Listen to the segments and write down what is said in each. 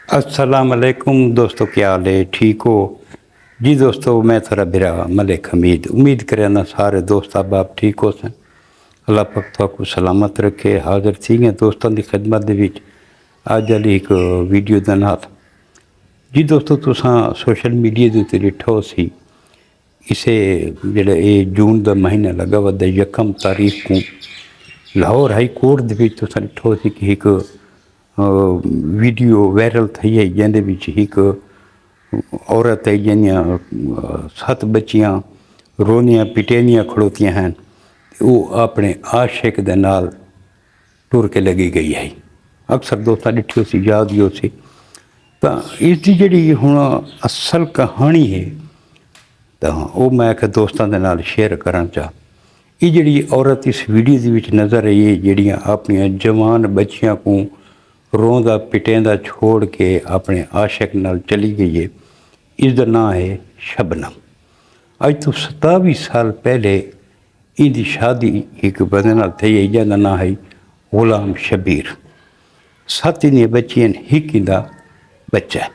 अस्सलाम वालेकुम दोस्तों, क्या हाल है? ठीक हो जी दोस्तों? मैं थोड़ा बिरा मलिक हमीद उम्मीद करें सारे दोस्त आप ठीक हो सन। अल्लाह पाक तुहानू सलामत रखे। हाजिर थी गए दोस्तों की खिदमत दे विच अज वाली एक वीडियो के नाल। जी दोस्तों, तुसां सोशल मीडिया के उत्ते डिठो सी इसे जिहड़ा ये जून का महीना लगा वह यकम तारीख को लाहौर हाई कोर्ट दे विच तुसां डिठो सी कि एक वीडियो वायरल थी है जिंदे विच एक औरत है जिन्हें 7 बच्चियां रोनियां पिटेनियां खड़ोतियां हैं। वो अपने आशिक दे नाल टुर के लगी गई है। अक्सर दोस्तां डिठी सी याद ही हो सी। तो इसकी जी हुण असल कहानी है तो वो मैं एक दोस्तों के नाल शेयर करना चाह। ये जी औरत इस वीडियो के विच नज़र आई है जड़ियाँ अपन जवान बच्चियां को रोंदा पिटेंदा छोड़ के अपने आशिक नाल चली गई है। इसका नाम है शबनम। अज तो 27 साल पहले इनकी शादी एक बंदे नाल थी है जिसका नाम है गुलाम शबीर। 7 इन्हें बच्चियां एक इंदा बच्चा है।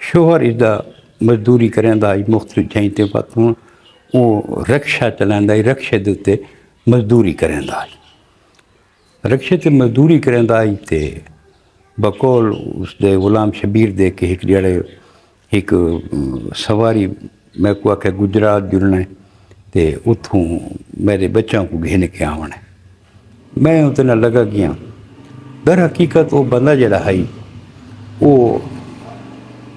शोहर इसका मजदूरी करेंदा मुख्तलिफ जहीं ते पातों वो रक्षा चलांदा रक्षे के उत्ते मजदूरी करेंदा। रक्षे ते मजदूरी करेंदा ते बकौल उसके गुलाम शबीर दे के एक जड़े एक सवारी मैं को आखे गुजरात जुड़ना है तो उतों मेरे बच्चों को घेन के आना है। मैं उतना लगा गया। दर हकीकत वो बंदा जड़ा है वो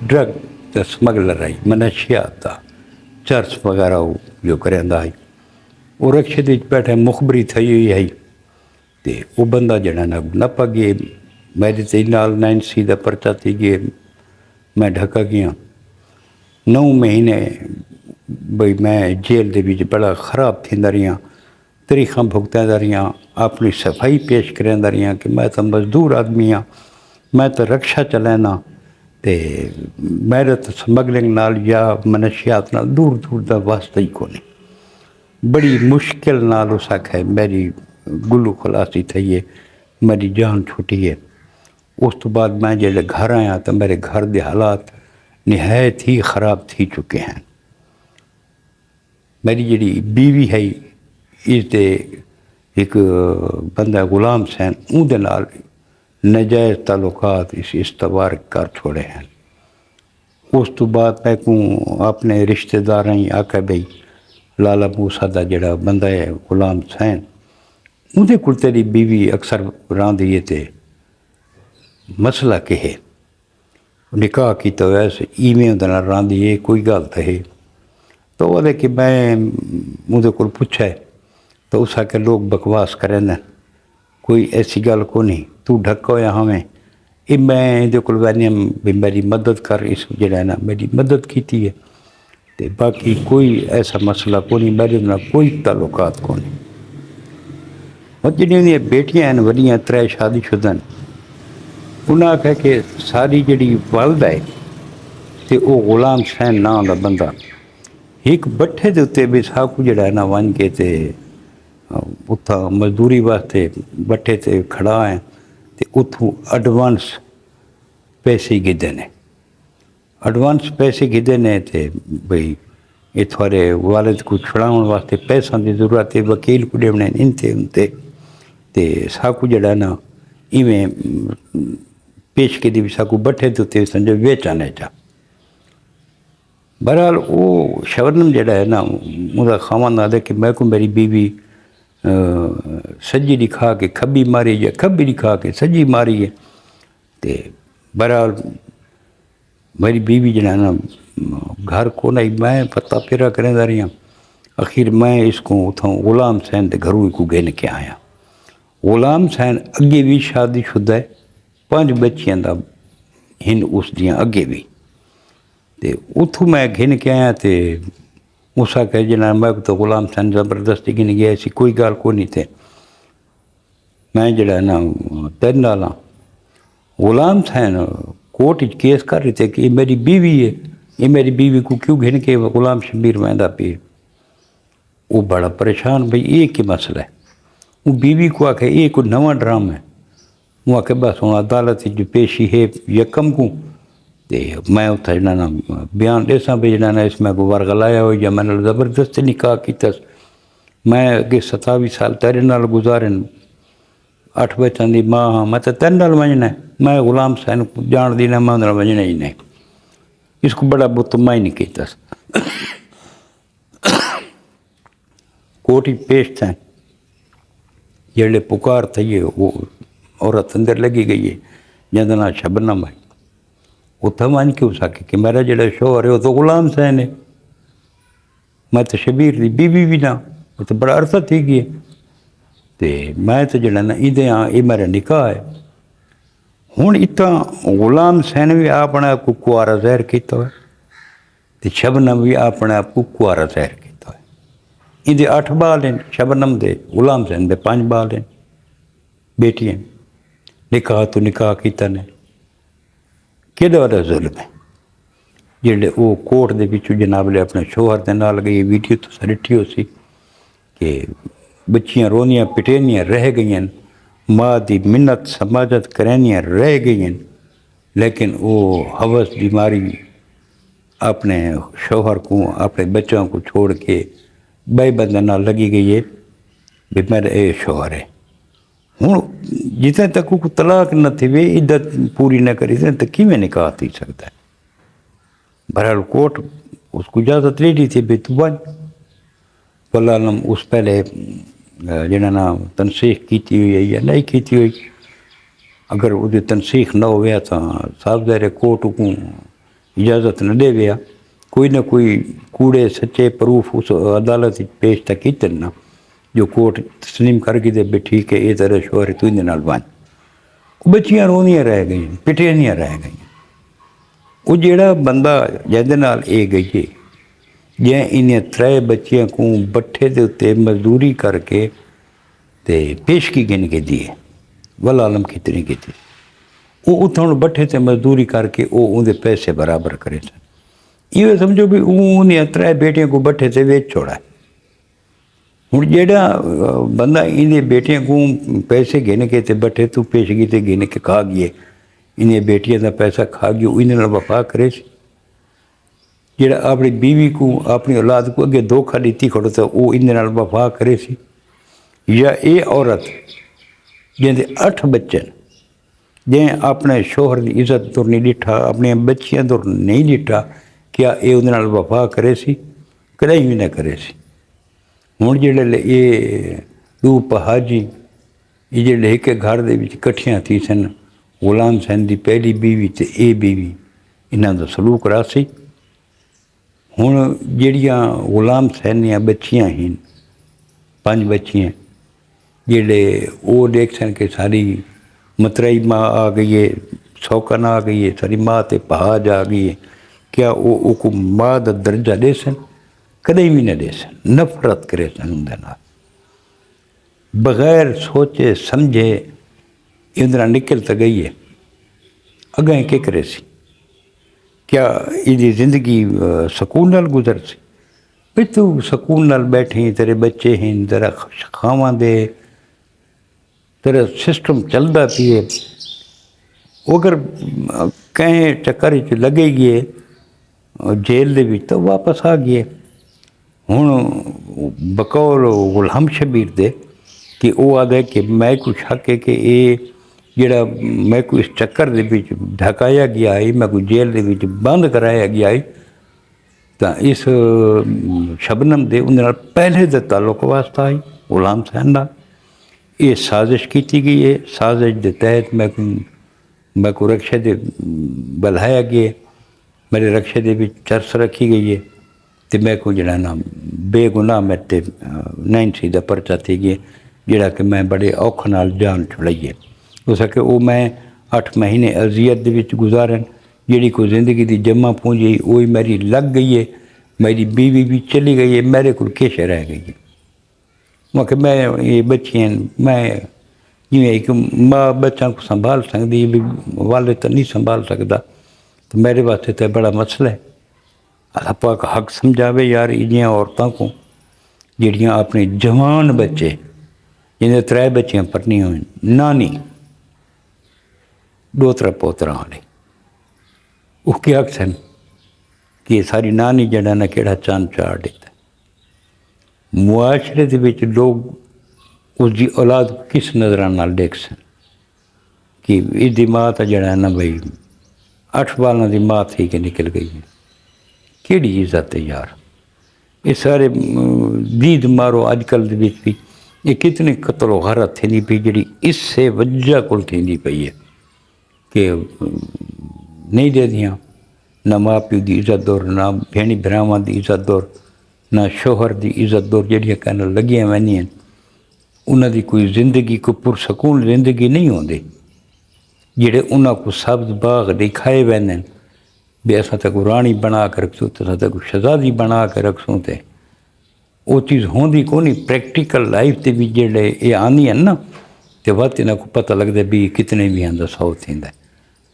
ड्रग का स्मगलर है, मनशियात का चर्च वगैरह वो जो करेंदा है। वो रक्षे बैठे मुखबरी थी हुई है तो वो बंदा जड़ा न पगे मेरे ते नाल 9C का परचा थी गए। मैं ढका गया 9 महीने बई मैं जेल के विच बड़ा खराब थींदा रहा, तरीखा भुगतदा रहा, अपनी सफाई पेश करांदा रहा कि मैं तो मजदूर आदमी हाँ, मैं तो रक्षा चलाना तो मेरे तो स्मगलिंग नाल या मनशियात नाल दूर दूर का वास्ता ही कोनी। बड़ी मुश्किल नाल उस आखे मेरी गुलू खलासी थी है, मेरी जान छुटी है। उस तो बाद मैं जब घर आया तो मेरे घर के हालात नहायत ही ख़राब थी चुके हैं। मेरी जी बीवी है इसके एक बंदा गुलाम सैन उनके नाल नजायज़ ताल्लुकात इस इस्तवार कर छोड़े हैं। उस तो बाद मैं को अपने रिश्तेदार ही आके बई लाला मूसा का जड़ा बंदा है गुलाम सैन उनके को तेरी बीवी अक्सर रही है तो मसला के है निकाह की तो वैसे इवें रही है कोई गल तो है। तो वो कि मैं मुझे को पूछा तो उस आके लोग बकवास करें कोई ऐसी गल को नहीं, तू ढक होया हमें ये मैं ये को भी मेरी मदद कर इस जड़ा ना मेरी मदद की है तो बाकी कोई ऐसा मसला को नहीं, मेरे ना कोई ताल्लुकात को नहीं। और जी बेटियां हैं वड्डियां 3 शादीशुदा उन्हें आख्या कि सारी जी वल्द है तो वह गुलाम सैन नाम का बंदा एक भट्ठे के उत्ते बेसाखू जड़ा ना वन के उतना मजदूरी वास्ते भट्ठे से खड़ा है तो उतों एडवांस पैसे गिदे ने। एडवांस पैसे गिदे ने तो बई ये थोड़े वालिद को छुड़ाने वास्ते पैसों की जरूरत है, वकील को देने इनते उनते तो साकू जड़ा ना इवें पेश के भी साकू भट्ठे के उत्ते समझो बेचाने चा। बहरहाल वो शबनम जड़ा है ना मुझा खामन आदे कि मैं को मेरी बीवी सज्जी दिखा के खब्बी मारी या खब्बी दिखा के सज्जी मारी है तो बहरहाल मेरी बीवी जड़ा ना घर को नहीं मैं पता फेरा करें रही। आखिर मैं इसको उतों गुलाम सैन के घरों को घेन के आया। गुलाम सैन अगे भी शादीशुदा है, 5 बच्चियां दा हिन उस दियां अगे भी तो उतों मैं घिन के आया तो उस आखे जना मैं तो गुलाम सैन जबरदस्ती गिन गया ऐसी कोई गल को नहीं थे। मैं जड़ा ना 3 नाल गुलाम सैन कोर्ट केस कर रहे थे कि ये मेरी बीवी है, ये मेरी बीवी को क्यों घिन के गुलाम शबीर वहदा पे। वो बड़ा परेशान भाई ये क्या मसला है। वो बीवी को आखे ये कोई नवा ड्रामा है, वो आखे बस हूँ अदालत जो पेशी है यकम को तो मैं उत्थे जड़ा ना बयान देसा भी जड़ा ना इसमें को वरगलाया हो या मैंने ज़बरदस्ती निकाह किया। मैं अगे 27 साल तेरे नाल गुजारे 8 बच्चों की माँ हाँ मैं तो तेरे नाल वजना मैं गुलाम हुसैन को जान दी ना मैं उन्हें वजना ही नहीं इसको बड़ा बुतमा ही नहीं किया। कोर्ट ही पेश थे जेड़े पुकार थी है वो औरत अंदर लगी गई है जिंदा ना शबनम है उत्थे मान क्यों सके कि मेरा जो शोहर है वो तो गुलाम हुसैन है मैं तो शबीर की बीवी भी ना वो तो बड़ा अरसा थी गई तो मैं तो जड़ा ना इधे हाँ ये मेरा निकाह है हूँ इतना गुलाम हुसैन भी अपने आप को कुआरा ज़ाहिर किया है तो शबनम भी अपने आप को कुआरा ज़ाहिर किया है। इहदे 8 बाल हैं शबनम दे गुलाम हुसैन दे 5 बाल हैं बेटियां निकाह तो निकाह किया ने किहड़ा वाला जुल्म है जेडे वो कोर्ट दे विच जनाब ले अपने शोहर दे नाल गई वीडियो तो सरिठी हो सी कि बच्चियां रोनियां पिटेनियां रह गई माँ की मिन्नत समाजत करनियां रह गई लेकिन वो हवस की मारी अपने शोहर को अपने बच्चों को छोड़ के बे बंदे नाल लगी गई है भी मेरा ये शोहर है। हूँ जितने तक को तलाक न थी वे इद्दत पूरी न करी तो किमें निकाह थी सकता है। बहरहाल कोर्ट उसको इजाज़त ले ली थी भी तू बन वल्लाम उस पहले जिन्हें ना तनसीख की हुई है या नहीं की हुई अगर वो तनसीख न हो तो साफ ज़ाहिर कोर्ट को इजाज़त न दे गया कोई ना कोई कूड़े सच्चे प्रूफ उस अदालत पेश तक किए ना जो कोर्ट तस्लीम कर गई भी ठीक है ये तेरा शोहर तू इन बन बच्चियां रोनियां रह गई पिटेनियां रह गई वो जेड़ा बंदा जिहदे नाल ये गई है जे इन्हें 3 बच्चियां को बट्ठे के उत्ते मजदूरी करके ते पेशगी गिन के दिए वल आलम कितनी की थी वो उतों बट्ठे से मजदूरी करके वो उनके पैसे बराबर करे सन ये समझो भी उन्हें 3 बेटियों को बट्ठे से वेच छोड़ा है। हूँ जेड़ा बंदा इन्हें बेटियों को पैसे गिन के ते बट्ठे तू पेशगी ते गिन के खा गए इन्हें बेटियों का पैसा खा गए इन्हें वफा करे जेड़ा अपनी बीवी को अपनी औलाद को अगे धोखा दी खड़ो तो वो इन वफा करे सी या ये औरत जिंदे 8 बच्चे जे अपने शोहर की इज्जत तुर नहीं डिठा अपने बच्चियां तुर नहीं डिठा क्या ये उन्हें वफा करे सी कदे भी ना करे सी। हूँ जेड़े ये 2 पहाजी ये जेड़े एक घर दे विच कट्ठियां थी सन गुलाम हुसैन की पहली बीवी तो ये बीवी इन्हों का सलूक रहा सी। हूँ जड़ियाँ गुलाम हुसैन दियां बच्चियां हैं 5 बच्चियां जेड़े वो देख सन कि सारी मतरई माँ आ गई है सौकन आ गई है सारी माँ ते पहाज आ गई है क्या वो माँ का दर्जा दे सन कदे भी न दे सन नफरत करे सन उनके नाल बगैर सोचे समझे इंद्रा निकल तो गई है अगें के करे सी क्या ये जिंदगी सकून नाल गुजर सी भी तू सकून नाल बैठी तेरे बच्चे हैं तेरा खावा दे तेरा सिस्टम चलता पिए अगर कहीं चक्कर च लगे गए जेल दे विच तो वापस आ गए। हूँ बकौल गुलाम शबीर दे कि वो आदे कि मैं को शक है कि ये जेड़ा मैं को इस चक्कर दे विच ढकाया गया है मैं को जेल दे विच बंद कराया गया है तो इस शबनम दे उन्हें पहले दे ताल्लुक वास्ता आई गुलाम हुसैन नाल ये साजिश की गई है। साजिश के तहत मैं को रक्षा दे बल्हाया गया मेरे रक्षा दे विच चरस रखी गई है तो मैं को जड़ा ना बेगुनाह मेरे 90 का परचा थी गया जोड़ा कि मैं बड़े औख नाल जान छुड़ाई है हो सके वो मैं 8 महीने अजियत दे विच गुजारन जी कोई जिंदगी की जमा पूंजी वो मेरी लग गई है मेरी बीवी भी चली गई है मेरे को किश रह गई है मैं मैं ये बच्चियां मैं जिमें एक माँ बच्चों को संभाल सकती भी वाले तो नहीं संभाल सकता तो मेरे वास्ते तो बड़ा मसला है। अल्लाह पाक हक समझावे यार इन्हियां औरतों को जिहड़ियां अपने जवान बच्चे जिन्हें 3 बच्चियां पढ़नियां होन नानी दोतरा पोतरा वाले वो क्या सन कि सारी नानी जड़ा ना केड़ा चंद चाड़ दिता। मुआशरे दे विच लोग उसकी औलाद को किस नज़र नाल देख सन कि इसकी माँ तो जड़ा ना भाई 8 बालों की माँ थी कि निकल गई है, केड़ी इज्जत है यार। ये सारे दीद मारो अजकल दे विच भी ये कितने कतलो गारत थी पई जी इससे वजह को थी पई है कि नहीं दे दियाँ ना माँ प्यो की इज्जत दौर, ना भेणी भरावां की इज्जत दौर, ना शोहर की इज्जत दौर जड़ियाँ कहन लगियां वैनियां उन्हां दी कोई जिंदगी को पुरसकून जिंदगी नहीं होंदी जिहड़े उन्हां को सब्ज बाग दिखाए वैंदे भी असां तो राणी बना के रखसूँ तो असां तो शहजादी बना के रखसूँ तो वो चीज़ होंदी कोनी। प्रैक्टिकल लाइफ ते भी जेड़े ये आंदियां ना तो वत इन्हां को पता लगदा भी कितने भी आंदा 100 थींदा।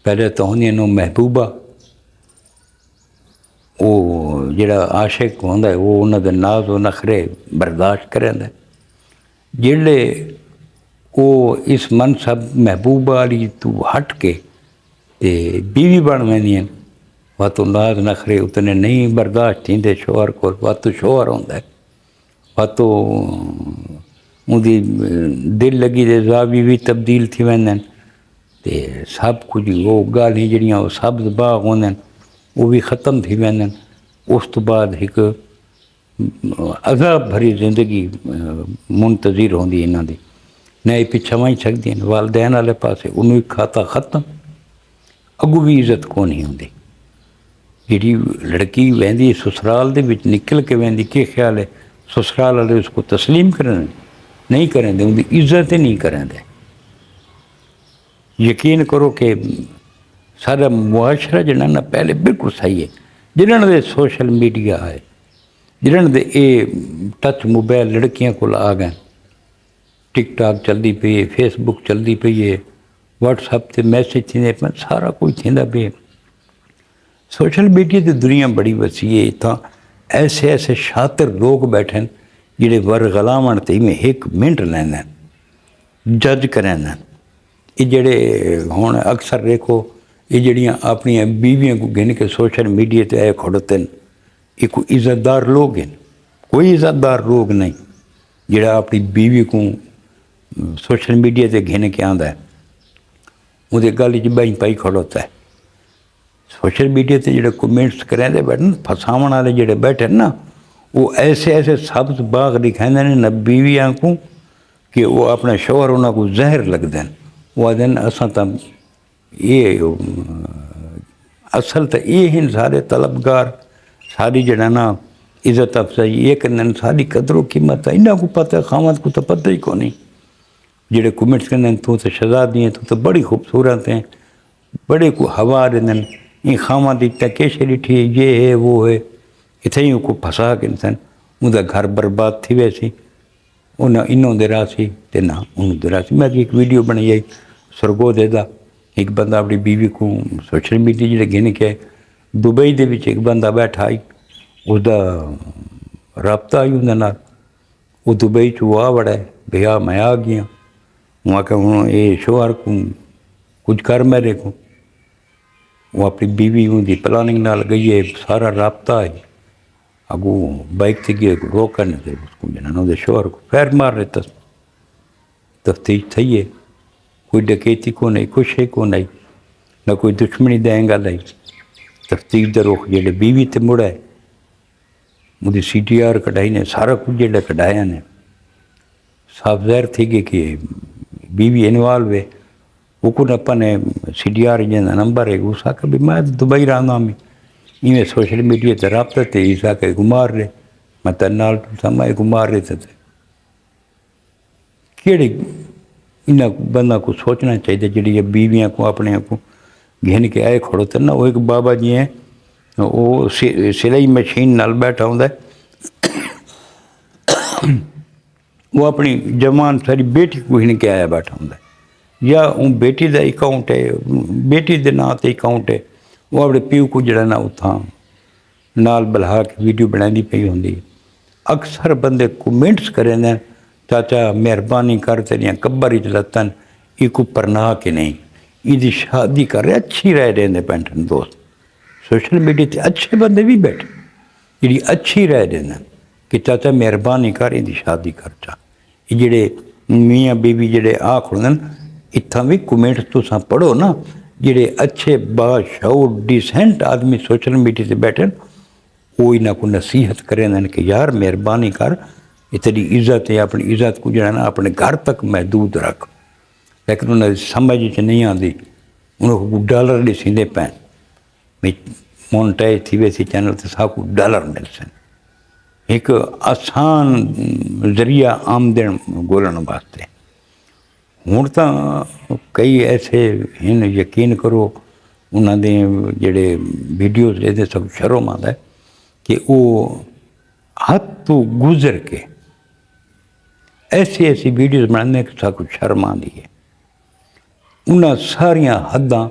पहले तो होंदियां नो महबूबा वो जेड़ा आशिक होंदा है वो उन्हां दे नाज व नखरे बर्दाश्त करदा जेड़े वो इस मनसब महबूबा वाली तू हट के ते बीवी बन वैंदियां वह तो नाज नखरे उतने नहीं बर्दाश्त थींदे शोहर को। वह तो शोहर होंदा है वह तो उनकी दिल लगी दे ज़ावी भी तब्दील थी वैंदे ते सब कुछ वो गालियां जड़ियां वो सब्ज बाग होंदे वो भी ख़त्म थी वैंदे। उस तो बाद एक अज़ाब भरी जिंदगी मुंतज़िर होंदी इन्हां दी न ये पिछा वही सकदियां वालदैन वाले पासे उन्होंने खाता ख़त्म अगू भी इज्जत को नहीं होंदी। जी लड़की वहदी ससुराल दे विच निकल के वहदी के ख्याल है ससुराल वाले उसको तस्लीम करें नहीं करेंगे उनकी इज्जत ही नहीं करेंगे। यकीन करो कि सारा मुआशरा जड़ा ना पहले बिल्कुल सही है जिन्होंने दे सोशल मीडिया है जिन्होंने दे ये टच मोबाइल लड़कियां को आ गए टिकटॉक चलती पई है फेसबुक चलती पई है व्हाट्सएप से मैसेज थी सारा कुछ थी पे। सोशल मीडिया की दुनिया बड़ी वसी है इतना ऐसे ऐसे शातिर लोग बैठे जिहड़े वर गलावन ते में 1 मिनट लैंदे जज करें ये जड़े हुण अक्सर देखो ये जड़ियाँ अपनी बीवियों को गिन के सोशल मीडिया ते आए खड़ोते ये कोई इज़्ज़तदार लोग हैं कोई इज़्ज़तदार लोग नहीं जिहड़ा अपनी बीवी को सोशल मीडिया ते गिन के आंदा है उहदे गल च बही पाई खड़ोता है। सोशल मीडिया ते जिहड़े कमेंट्स करेंदे बैठे फसावन वाले जिहड़े बैठे ना वो ऐसे ऐसे सब्ज बाग दिखाते हैं न बीवियाँ को कि वो अपने शोहर उन्होंने को जहर लगते हैं। वो आदे असा तो ये असल तो ये हैं सारे तलबगार सारी जड़ा ना इज़्ज़त अफजाई ये करें सारी कदरों कीमत इन्हों को पता है खामद को तो पता ही को नहीं जेड़े कमेंट्स करें तू तो शहजादी है तू तो बड़ी खूबसूरत है बड़े को हवा दें ये खामा दी केश ॾिठी ये है वो है इथे ही को फसा के इंसान उनका घर बर्बाद थी वैसी उन इनों दे रासी ते ना उन दे रासी। मैं एक वीडियो बनाई आई सरगोदे दा एक बंदा अपनी बीवी को सोशल मीडिया जिहड़े गिन के दुबई दे विच एक बंदा बैठा आई उसका रबता आई उन्हें नाल वो दुबई चो आ बड़ा है भैया मैं आ गया वहाँ आख्या हूँ ये शोहर को कुछ कर मेरे को वो अपनी बीवी उनकी प्लानिंग नाल गई है सारा रबता है अगू बाइक से गए रोकने थे उसको जना शोहर को पैर मार रहे तफ्तीश थी है कोई डकैती को नहीं कुछ है को नहीं न कोई दुश्मनी देंगा नहीं तफ्तीश दे रुख जेडे बीवी ते मुड़ा है मुझे CTR कढ़ाई ने सारा कुछ जेडे कढ़ाया ने साफ ज़ाहिर थी गई कि बीवी इन्वॉल्व है वो को अपने CTR जैसा नंबर है उस आके भी मैं दुबई रहा मैं इवें सोशल मीडिया ते रबते थे इस आके घुमार रहे मैं तेरे नाल समय घुमार रहे थे केड़ी इन्हें बंदा को सोचना चाहिए जी बीवियाँ को अपने को घिन के आए खड़ोते ना वो एक बाबा जी हैं वो सिलाई मशीन नाल बैठा होंगे वो अपनी जवान सारी बेटी को घिन के आया बैठा होंगे या उन बेटी का अकाउंट है बेटी के नाँ से अकाउंट है वो अपने प्यू को जड़ा ना उथा नाल बल्हा के वीडियो बनाई पई होंगी। अक्सर बंदे कमेंट्स करें चाचा मेहरबानी कर तेरिया कब्बर च लत्तन एक परनाह के नहीं ਇਹਦੀ ਸ਼ਾਦੀ ਕਰ ਰਹੇ, ਅੱਛੀ ਰਾਏ ਦੇਂਦੇ ਪੈਂਟਨ ਦੋਸਤ। सोशल मीडिया ते अच्छे बंदे भी बैठे जी अच्छी राय देना कि चाचा मेहरबानी कर इनकी शादी कर चा। ये जेड़े मियाँ बीबी जेड़े आ खड़ोंदे न इत्थां भी कमेंट तुसां पढ़ो ना, जेड़े अच्छे बाशऊर डिसेंट आदमी सोशल मीडिया से बैठे न वो इन्हां को नसीहत करें कि यार मेहरबानी कर, ये तेरी इज्जत है, अपनी इज्जत को जो है ना अपने घर तक महदूद रख। लेकिन उन्हें समझ च नहीं आती, उन्होंने डॉलर ॾिसींदे पैन मोनेटाइज थी वैसी चैनल ते साकू डॉलर मिलसन। एक आसान जरिया आमदन गोलण वास्ते। हुण तां कई ऐसे हैं, यकीन करो उन्होंने जेड़े वीडियोज़ लेते सब शर्म आंदा है कि वो हद तो गुजर के ऐसी ऐसी वीडियोज़ बनाने कि साकू शर्म आंदी है। उन्हें सारिया हद्दां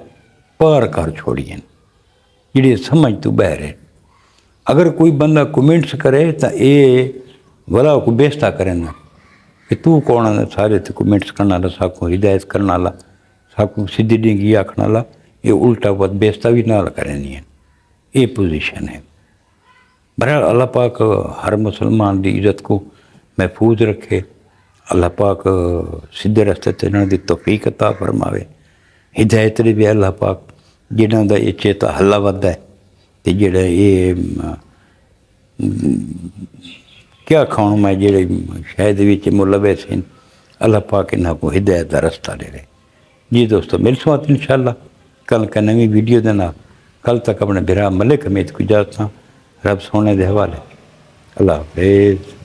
पार कर छोड़ियां जिहड़े समझ तो बहर है। अगर कोई बंदा कमेंट्स करे तो ये भला को बेइज्जता करें कि तू कौन है सारे ते कमेंट्स करने वाला, साकू हिदायत करने वाला, साकू सीधी डिंगी आखने वाला, ये उल्टा बहुत बेइज्जता भी नाल करनी है। ये पोजीशन है। बहरहाल अल्लाह पाक हर मुसलमान की इज्जत को महफूज रखे। अल्लाह पाक सीधे रस्ते चलने की तौफीक अता फरमावे। हिदायत भी अल्लाह पाक जिन्हों का ये चेता हल्ला वधदा है तो जेड़ा ये क्या खाऊं मैं जेड़े शायद विच मुलविस हैं, अल्लाह पाक इन्हां को हिदायत का रस्ता दे रहे। जी दोस्तों, मिलसूँ इंशाअल्लाह कल का नवी वीडियो के नाल। कल तक अपने बिरा मलिक हमीद को इजाजत रब सोने के हवाले। अल्लाह हाफिज़।